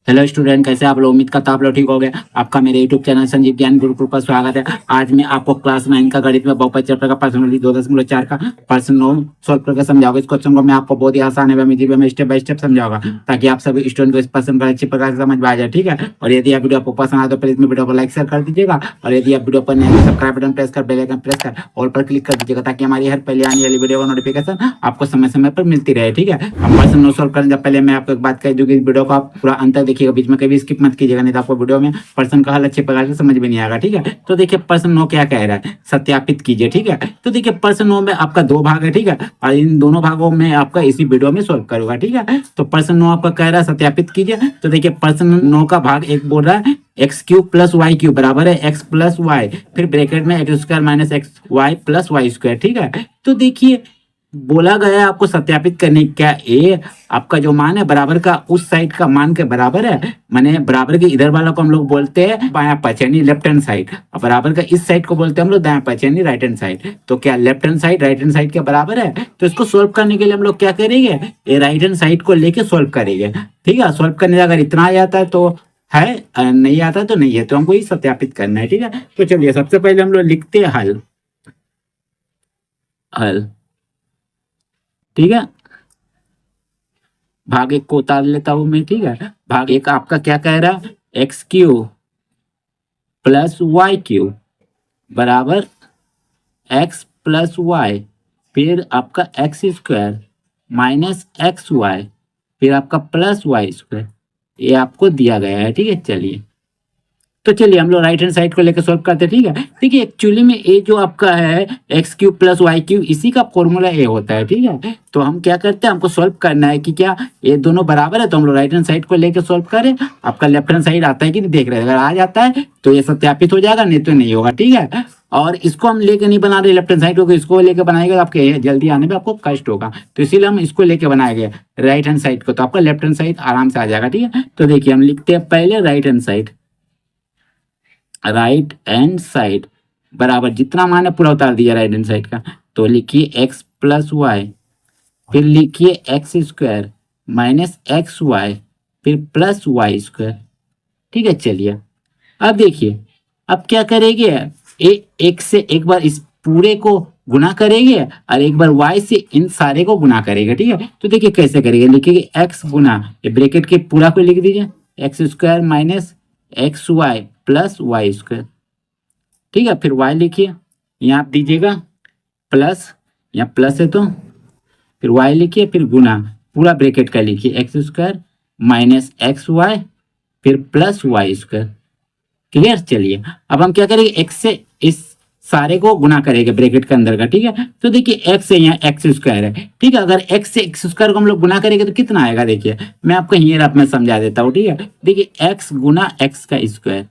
Hello student, कैसे आप लोग? उम्मीद करता आप लोग ठीक हो गए। आपका मेरे यूट्यूब चैनल संजीव ज्ञान गुरुकुल पर स्वागत है। आज मैं आपको क्लास 9 का गणित में बहुपद चैप्टर का पर्सनली 2.4 का प्रश्न 9 सॉल्व करके समझाऊंगा। इस क्वेश्चन को मैं आपको बहुत ही आसान है में स्टेप बाय स्टेप समझाऊंगा, ताकि आप सभी स्टूडेंट को इस प्रश्न का अच्छी प्रकार से समझ में आ जाए। ठीक है, और यदि आप वीडियो आपको पसंद आए तो प्लीज वीडियो को लाइक शेयर कर दीजिएगा, और यदि आप वीडियो पर नए हैं सब्सक्राइब बटन प्रेस कर बेल आइकन प्रेस कर ऑल पर क्लिक कर दीजिएगा, ताकि हमारी हर पहले आने वाली वीडियो का नोटिफिकेशन आपको समय समय पर मिलती रहे। ठीक है, हम प्रश्न 9 सॉल्व करने से पहले मैं आपको एक बात कह दूं कि इस वीडियो को आप पूरा अंत तक देखिएगा, बीच में कभी स्किप मत कीजिएगा, नहीं तो आपको वीडियो में प्रश्न का हल अच्छे प्रकार से समझ में नहीं आएगा। ठीक है, तो देखिए प्रश्न 9 क्या कह रहा है, सत्यापित कीजिए। ठीक है, तो देखिए प्रश्न 9 में आपका 2 भाग है। ठीक है, और इन दोनों भागों में आपका इसी वीडियो में सॉल्व करूंगा। ठीक है, तो प्रश्न 9 आपका कह रहा है सत्यापित कीजिए। तो देखिए प्रश्न 9 का भाग एक बोल रहा है x cube plus y cube बराबर है एक्स प्लस वाई, फिर ब्रैकेट में x square minus x y plus y square. ठीक है, तो देखिए बोला गया है आपको सत्यापित करने, क्या ए आपका जो मान है बराबर का उस साइड का मान के बराबर है, माने बराबर के इधर वाला को हम लोग बोलते हैं बायां पक्ष यानी लेफ्ट हैंड साइड, और बराबर का इस साइड को बोलते हैं हम लोग दायां पक्ष यानी राइट हैंड साइड। तो क्या left hand side right hand side के बराबर है? तो इसको सोल्व करने के लिए हम लोग क्या करेंगे, ये राइट हैंड साइड को लेके सोल्व करेंगे। ठीक है, सोल्व करने अगर इतना आ जाता है तो है, नहीं आता तो नहीं है, तो हमको ये सत्यापित करना है। ठीक है, तो चलिए सबसे पहले हम लोग लिखते हैं हल। हल ठीक है, भाग एक को उतार लेता हूं मैं। ठीक है, भाग एक आपका क्या कह रहा है, x cube plus y cube बराबर एक्स प्लस वाई, फिर आपका x square minus x y, फिर आपका प्लस वाई स्क्वायर, ये आपको दिया गया है। ठीक है, चलिए तो चलिए हम लोग राइट हैंड साइड को लेकर सॉल्व करते हैं। ठीक है, देखिए एक्चुअली में ये जो आपका है x cube plus y cube, इसी का फॉर्मूला ए होता है। ठीक है, तो हम क्या करते हैं, हमको सॉल्व करना है कि क्या ये दोनों बराबर है, तो हम लोग राइट हैंड साइड को लेकर सॉल्व करें। आपका लेफ्ट हैंड साइड आता है कि नहीं देख रहे हैं, अगर आ जाता है तो ये सत्यापित हो जाएगा, नहीं तो नहीं होगा। ठीक है, और इसको हम लेके नहीं बना रहे लेफ्ट हैंड साइड को, इसको लेके बनाएगा तो आपके जल्दी आने में आपको कष्ट होगा, तो इसीलिए हम इसको लेके बनाएंगे राइट हैंड साइड को, तो आपका लेफ्ट हैंड साइड आराम से आ जाएगा। ठीक है, तो देखिए हम लिखते हैं पहले right hand side, right hand side बराबर जितना मान है पूरा उतार दिया राइट हैंड साइड का, तो लिखिए एक्स प्लस वाई, फिर लिखिए x square minus x y, फिर प्लस वाई स्क्वायर। ठीक है, चलिए अब देखिए अब क्या करेंगे, एक से एक बार इस पूरे को गुना करेंगे और एक बार y से इन सारे को गुना करेंगे। ठीक है, तो देखिए कैसे करेंगे, लिखिए x गुना, ये ब्रैकेट के पूरा को लिख दीजिए x square minus x y plus y square. ठीक है, फिर y लिखिए, यहाँ आप दीजिएगा प्लस, यहाँ प्लस है तो फिर y लिखिए, फिर गुना पूरा ब्रैकेट का लिखिए x square minus x y फिर प्लस वाई स्क्वायर। क्लियर, चलिए अब हम क्या करेंगे, x से इस सारे को गुना करेंगे ब्रैकेट के अंदर का। ठीक है, तो देखिए x से यहाँ एक्स स्क्वायर है। ठीक है, अगर x से एक्स स्क्वायर को हम लोग गुना करेंगे तो कितना आएगा, देखिए मैं आपको हियर आप में समझा देता हूँ। ठीक है, देखिए x गुना x का स्क्वायर।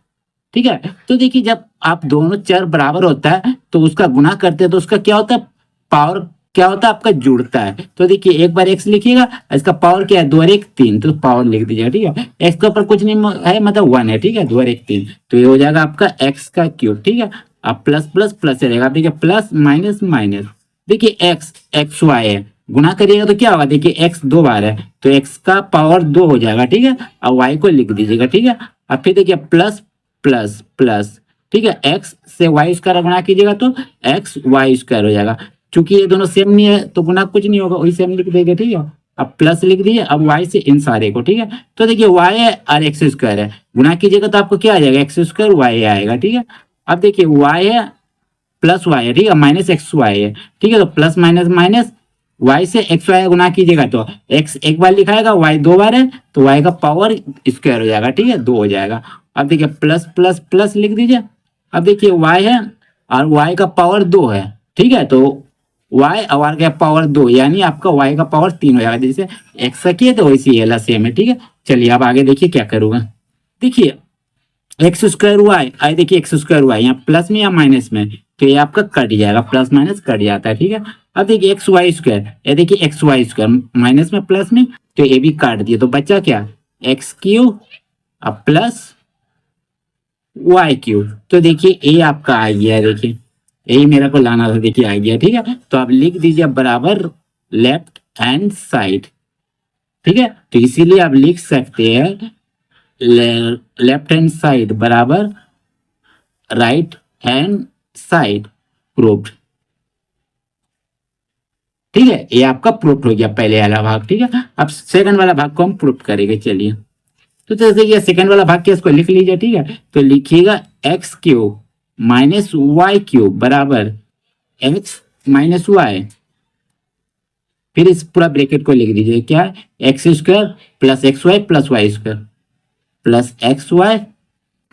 ठीक है, तो देखिए जब आप दोनों चर बराबर होता है तो उसका गुना करते हैं तो उसका क्या होता है, पावर क्या होता है आपका जुड़ता है। तो देखिए एक बार x लिखिएगा, इसका पावर क्या है 2 और 1 3, तो पावर लिख दीजिएगा। ठीक है, x के ऊपर कुछ नहीं है मतलब 1 है। ठीक है, 2 और 1 3, तो ये हो जाएगा आपका x का क्यूब। ठीक है, अब प्लस प्लस प्लस रहेगा, आप देखिए प्लस माइनस माइनस, देखिए x एक्स वाई है, गुना करिएगा तो क्या होगा, देखिए x 2 बार है तो x का पावर 2 हो जाएगा। ठीक है, अब y को लिख दीजिएगा। ठीक है, अब फिर देखिए प्लस प्लस प्लस, ठीक है, x से वाई स्क्वायर गुना कीजिएगा तो एक्स वाई स्क्वायर हो जाएगा। चूंकि ये दोनों सेम नहीं है तो गुना कुछ नहीं होगा, वही सेम लिख देंगे। ठीक है, अब प्लस लिख दीजिए, अब y से इन सारे को। ठीक है, तो देखिए y है और एक्स स्क्वायर है, गुना कीजिएगा तो आपको क्या आ जाएगा, एक्स स्क्वायर वाई आएगा। ठीक है, अब देखिए y है प्लस वाई है, ठीक है, माइनस एक्स वाई है। ठीक है, तो प्लस माइनस माइनस, y से एक्स वाई गुना कीजिएगा तो x एक बार लिखाएगा, y 2 बार है तो y का पावर स्क्वायर हो जाएगा। ठीक है, 2 हो जाएगा। अब देखिए प्लस प्लस प्लस लिख दीजिए, अब देखिए y है और y का पावर 2 है। ठीक है, तो y और का पावर 2 यानी आपका y का पावर 3 हो जाएगा, जैसे x का किया तो वैसे ये वाला सेम है। ठीक है, चलिए अब आगे देखिए क्या करूँगा, देखिए एक्स स्क्वायर वाई, आई देखिए एक्स स्क्वायर वाई यहाँ प्लस में या माइनस में, तो ये आपका कट जाएगा, प्लस माइनस कट जाता है। ठीक है, अब देखिए एक्स वाई स्क्वायर, ये देखिए एक्स वाई स्क्वायर माइनस में प्लस में, तो ये भी काट दिए, तो बचा क्या एक्स क्यूब अब प्लस वाई क्यूब। तो देखिए ये आपका आ गया, देखिए यही मेरे को लाना था, देखिए आ गया। ठीक है, तो आप लिख दीजिए बराबर लेफ्ट हैंड साइड। ठीक है, तो इसीलिए आप लिख सकते हैं लेफ्ट हैंड साइड बराबर राइट हैंड साइड प्रूव्ड। ठीक है, ये आपका प्रूफ हो गया पहले वाला भाग। ठीक है, अब सेकंड वाला भाग को हम प्रूफ करेंगे। चलिए, तो जैसे ये सेकंड वाला भाग के इसको लिख लीजिए। ठीक है, तो लिखिएगा x cube minus y cube बराबर एक्स माइनस वाई, फिर इस पूरा ब्रैकेट को लिख दीजिए। क्या है, x square plus x y plus y square plus x y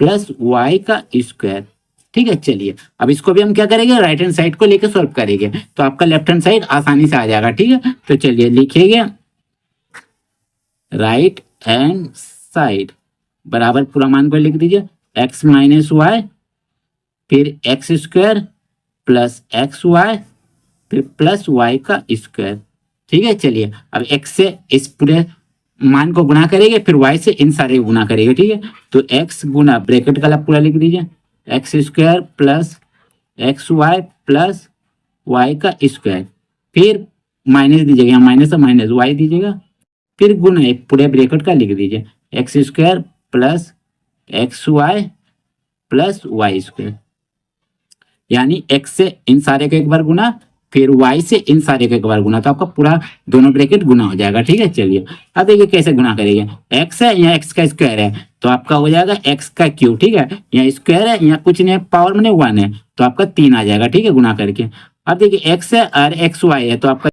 plus y का स्क्वायर। ठीक है, चलिए अब इसको भी हम क्या करेंगे, राइट हैंड साइड को लेकर सॉल्व करेंगे, तो आपका लेफ्ट हैंड साइड आसानी से आ जाएगा। ठीक है, तो चलिए लिखिएगा राइट हैंड साइड बराबर पूरा मान को लिख दीजिए एक्स माइनस वाई, फिर x square plus x y फिर प्लस वाई का स्क्वायर। ठीक है, चलिए अब एक्स से इस पूरे मान को गुना करेंगे, फिर वाई से इन सारे को गुना करेंगे। ठीक है, तो एक्स गुना ब्रैकेट का पूरा लिख दीजिए x square plus x y plus y का स्क्वायर, फिर माइनस दीजिएगा, यहाँ माइनस से माइनस वाई दीजिएगा, फिर गुना पूरे ब्रैकेट का लिख दीजिए x square plus x y plus y square, यानी एक्स से इन सारे को एक बार गुना फिर y से इन सारे को एक बार गुना, तो आपका पूरा दोनों ब्रैकेट गुना हो जाएगा। ठीक है, चलिए अब देखिए कैसे गुना करेंगे, x है यहाँ x का स्क्वायर है तो आपका हो जाएगा x का क्यूब। ठीक है, यहाँ स्क्वायर है यहाँ कुछ नहीं, पावर में 1 है तो आपका 3 आ जाएगा। ठीक है, गुना करके अब देखिए x है और एक्स वाई है तो आपका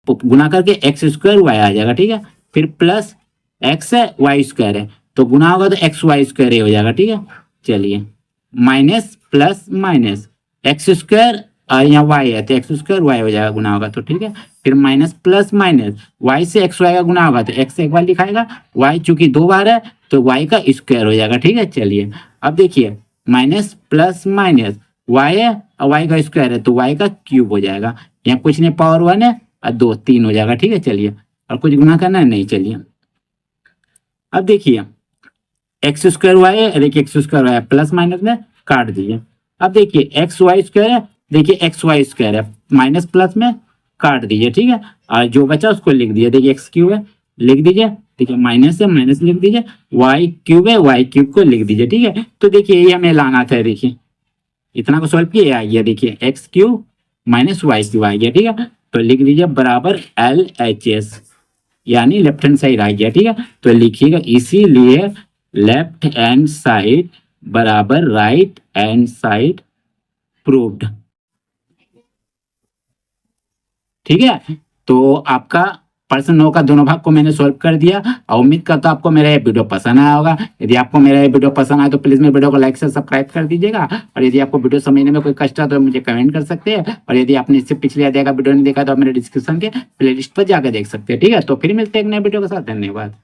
गुना करके एक्स स्क्वायर वाई आ जाएगा। ठीक है, फिर प्लस x है वाई स्क्वायर है तो गुना होगा तो एक्स वाई स्क्वायर हो जाएगा। ठीक है, चलिए minus plus minus x square और यहाँ y है तो एक्स स्क्वायर वाई हो जाएगा, गुना होगा तो। ठीक है, फिर माइनस प्लस माइनस y से एक्स वाई का गुना होगा तो x से एक बार लिखाएगा, y चूंकि 2 बार है तो y का स्क्वायर हो जाएगा। ठीक है, चलिए अब देखिए माइनस प्लस माइनस y है और y का स्क्वायर है तो y का क्यूब हो जाएगा, यहाँ कुछ नहीं पावर 1 है और 2 3 हो जाएगा। ठीक है, चलिए और कुछ गुना करना है नहीं। चलिए अब देखिए एक्स स्क्वायर वाई है, देखिए x square y plus minus में काट दीजिए। अब देखिए एक्स वाई स्क्वायर है, देखिए एक्स वाई स्क्वायर है माइनस प्लस में काट दीजिए। ठीक है, और जो बचा उसको लिख दीजिए, देखिए एक्स क्यूब है लिख दीजिए, ठीक है माइनस है माइनस लिख दीजिए, वाई क्यूब है वाई क्यूब को लिख दीजिए। ठीक है, तो देखिए ये हमें लाना था, देखिए इतना को सॉल्व किया आ गया, देखिए x cube minus y cube आ गया। ठीक है, तो लिख दीजिए बराबर LHS, यानी लेफ्ट हैंड साइड आ गया। ठीक है, तो लिखिएगा इसीलिए लेफ्ट हैंड साइड बराबर राइट हैंड साइड प्रूव्ड। ठीक है, तो आपका प्रश्न 9 का दोनों भाग को मैंने सॉल्व कर दिया और उम्मीद करता हूं आपको मेरा ये वीडियो पसंद आया होगा। यदि आपको मेरा ये वीडियो पसंद आए तो प्लीज मेरे वीडियो को लाइक से सब्सक्राइब कर दीजिएगा, और यदि आपको वीडियो समझने में कोई कष्ट है तो मुझे कमेंट कर सकते हैं, और यदि आपने इससे पिछले आधे का वीडियो नहीं देखा तो आप मेरे डिस्क्रिप्शन के प्लेलिस्ट पर जाकर देख सकते हैं। ठीक है, तो फिर मिलते हैं एक नए वीडियो के साथ, धन्यवाद।